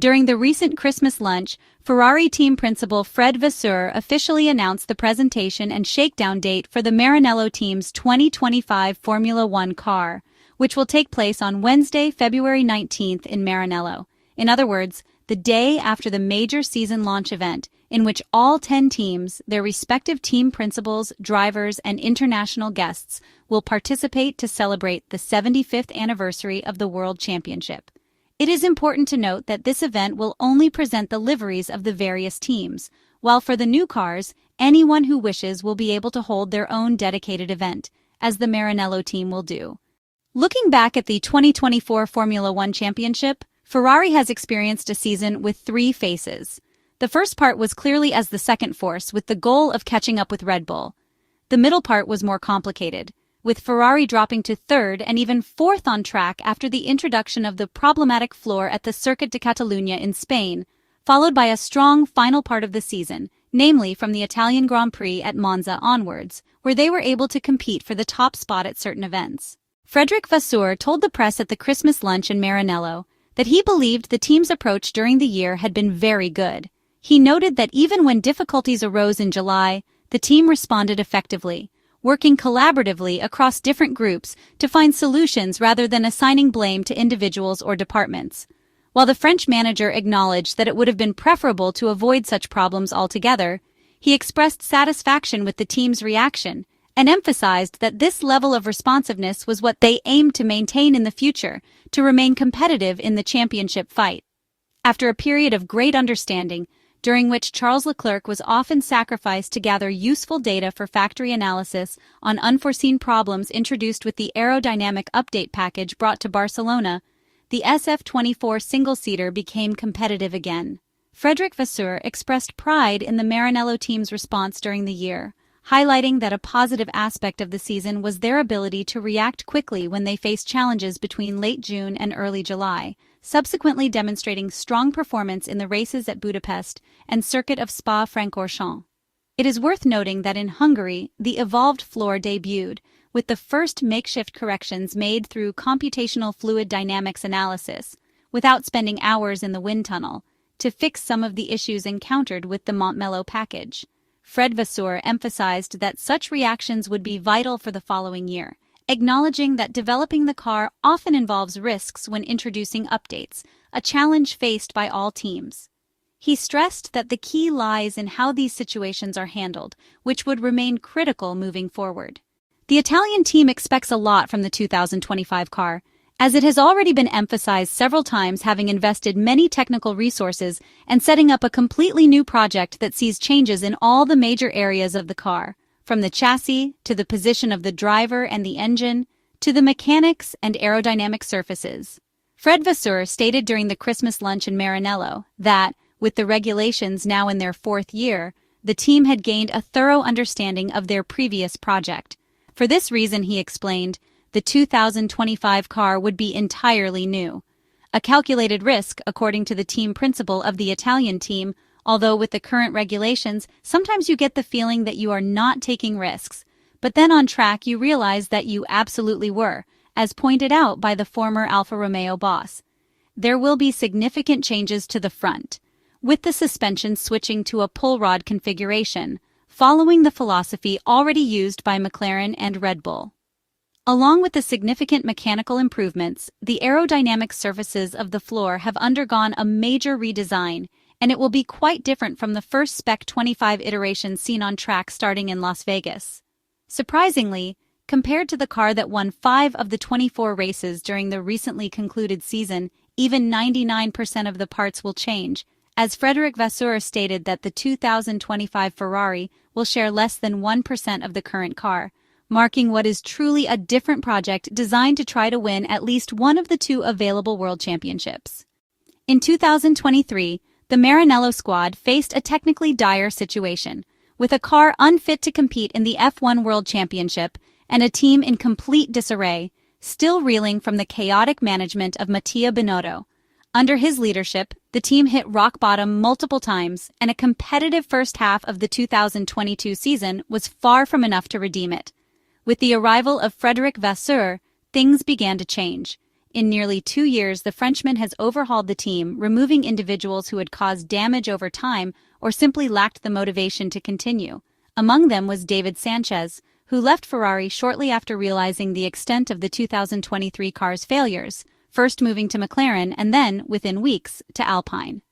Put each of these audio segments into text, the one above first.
During the recent Christmas lunch, Ferrari team principal Fred Vasseur officially announced the presentation and shakedown date for the Maranello team's 2025 Formula One car, which will take place on Wednesday, February 19th in Maranello. In other words, the day after the major season launch event, in which all 10 teams, their respective team principals, drivers, and international guests will participate to celebrate the 75th anniversary of the World Championship. It is important to note that this event will only present the liveries of the various teams, while for the new cars, anyone who wishes will be able to hold their own dedicated event, as the Maranello team will do. Looking back at the 2024 Formula One Championship, Ferrari has experienced a season with 3 phases. The first part was clearly as the second force, with the goal of catching up with Red Bull. The middle part was more complicated, with Ferrari dropping to 3rd and even 4th on track after the introduction of the problematic floor at the Circuit de Catalunya in Spain, followed by a strong final part of the season, namely from the Italian Grand Prix at Monza onwards, where they were able to compete for the top spot at certain events. Fred Vasseur told the press at the Christmas lunch in Maranello that he believed the team's approach during the year had been very good. He noted that even when difficulties arose in July, the team responded effectively, working collaboratively across different groups to find solutions rather than assigning blame to individuals or departments. While the French manager acknowledged that it would have been preferable to avoid such problems altogether, he expressed satisfaction with the team's reaction and emphasized that this level of responsiveness was what they aimed to maintain in the future to remain competitive in the championship fight. After a period of great understanding, during which Charles Leclerc was often sacrificed to gather useful data for factory analysis on unforeseen problems introduced with the aerodynamic update package brought to Barcelona, the SF-24 single-seater became competitive again. Fred Vasseur expressed pride in the Maranello team's response during the year, highlighting that a positive aspect of the season was their ability to react quickly when they faced challenges between late June and early July, subsequently demonstrating strong performance in the races at Budapest and Circuit of Spa-Francorchamps. It is worth noting that in Hungary, the evolved floor debuted, with the first makeshift corrections made through computational fluid dynamics analysis, without spending hours in the wind tunnel, to fix some of the issues encountered with the Montmello package. Fred Vasseur emphasized that such reactions would be vital for the following year, acknowledging that developing the car often involves risks when introducing updates, a challenge faced by all teams. He stressed that the key lies in how these situations are handled, which would remain critical moving forward. The Italian team expects a lot from the 2025 car, as it has already been emphasized several times, having invested many technical resources and setting up a completely new project that sees changes in all the major areas of the car, from the chassis to the position of the driver and the engine to the mechanics and aerodynamic surfaces. Fred Vasseur stated during the Christmas lunch in Maranello that, with the regulations now in their 4th year, the team had gained a thorough understanding of their previous project. For this reason, he explained, the 2025 car would be entirely new. A calculated risk, according to the team principal of the Italian team, although with the current regulations, sometimes you get the feeling that you are not taking risks, but then on track you realize that you absolutely were, as pointed out by the former Alfa Romeo boss. There will be significant changes to the front, with the suspension switching to a pull rod configuration, following the philosophy already used by McLaren and Red Bull. Along with the significant mechanical improvements, the aerodynamic surfaces of the floor have undergone a major redesign, and it will be quite different from the first Spec 25 iteration seen on track starting in Las Vegas. Surprisingly, compared to the car that won 5 of the 24 races during the recently concluded season, even 99% of the parts will change, as Fred Vasseur stated that the 2025 Ferrari will share less than 1% of the current car, marking what is truly a different project designed to try to win at least one of the 2 available world championships. In 2023, the Maranello squad faced a technically dire situation, with a car unfit to compete in the F1 World Championship and a team in complete disarray, still reeling from the chaotic management of Mattia Binotto. Under his leadership, the team hit rock bottom multiple times, and a competitive first half of the 2022 season was far from enough to redeem it. With the arrival of Fred Vasseur, things began to change. In nearly 2 years, the Frenchman has overhauled the team, removing individuals who had caused damage over time or simply lacked the motivation to continue. Among them was David Sanchez, who left Ferrari shortly after realizing the extent of the 2023 car's failures, first moving to McLaren and then, within weeks, to Alpine.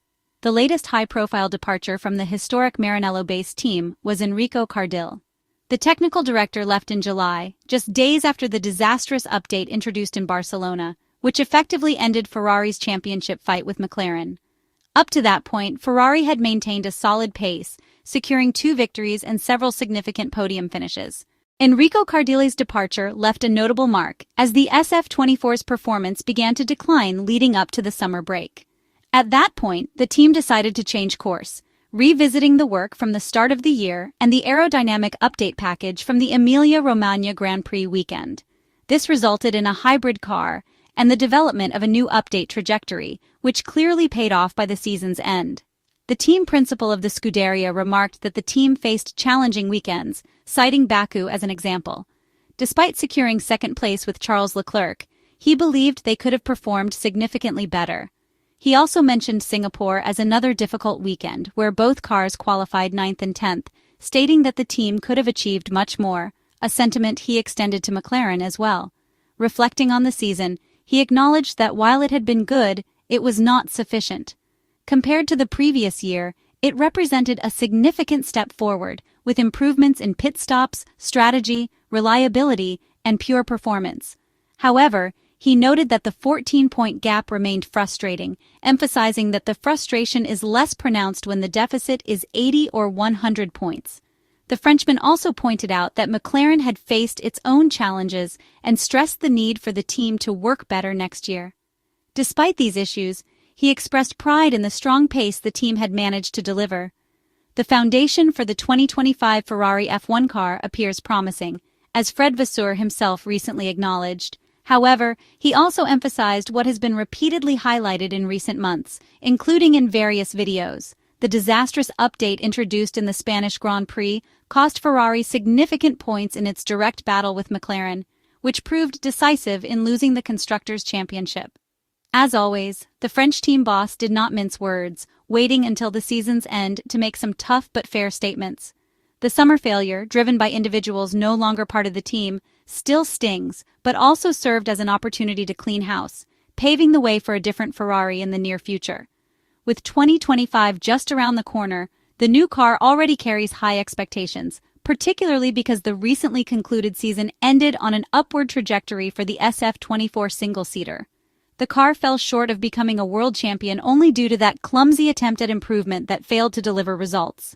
The latest high-profile departure from the historic Maranello-based team was Enrico Cardile. The technical director left in July, just days after the disastrous update introduced in Barcelona, which effectively ended Ferrari's championship fight with McLaren. Up to that point, Ferrari had maintained a solid pace, securing 2 victories and several significant podium finishes. Enrico Cardile's departure left a notable mark, as the SF-24's performance began to decline leading up to the summer break. At that point, the team decided to change course, revisiting the work from the start of the year and the aerodynamic update package from the Emilia-Romagna Grand Prix weekend. This resulted in a hybrid car and the development of a new update trajectory, which clearly paid off by the season's end. The team principal of the Scuderia remarked that the team faced challenging weekends, citing Baku as an example. Despite securing second place with Charles Leclerc, he believed they could have performed significantly better. He also mentioned Singapore as another difficult weekend, where both cars qualified 9th and 10th, stating that the team could have achieved much more, a sentiment he extended to McLaren as well. Reflecting on the season, he acknowledged that while it had been good, it was not sufficient. Compared to the previous year, it represented a significant step forward, with improvements in pit stops, strategy, reliability, and pure performance. However, he noted that the 14-point gap remained frustrating, emphasizing that the frustration is less pronounced when the deficit is 80 or 100 points. The Frenchman also pointed out that McLaren had faced its own challenges and stressed the need for the team to work better next year. Despite these issues, he expressed pride in the strong pace the team had managed to deliver. The foundation for the 2025 Ferrari F1 car appears promising, as Fred Vasseur himself recently acknowledged. However, he also emphasized what has been repeatedly highlighted in recent months, including in various videos. The disastrous update introduced in the Spanish Grand Prix cost Ferrari significant points in its direct battle with McLaren, which proved decisive in losing the Constructors' Championship. As always, the French team boss did not mince words, waiting until the season's end to make some tough but fair statements. The summer failure, driven by individuals no longer part of the team, still stings, but also served as an opportunity to clean house, paving the way for a different Ferrari in the near future. With 2025 just around the corner, the new car already carries high expectations, particularly because the recently concluded season ended on an upward trajectory for the SF-24 single-seater. The car fell short of becoming a world champion only due to that clumsy attempt at improvement that failed to deliver results.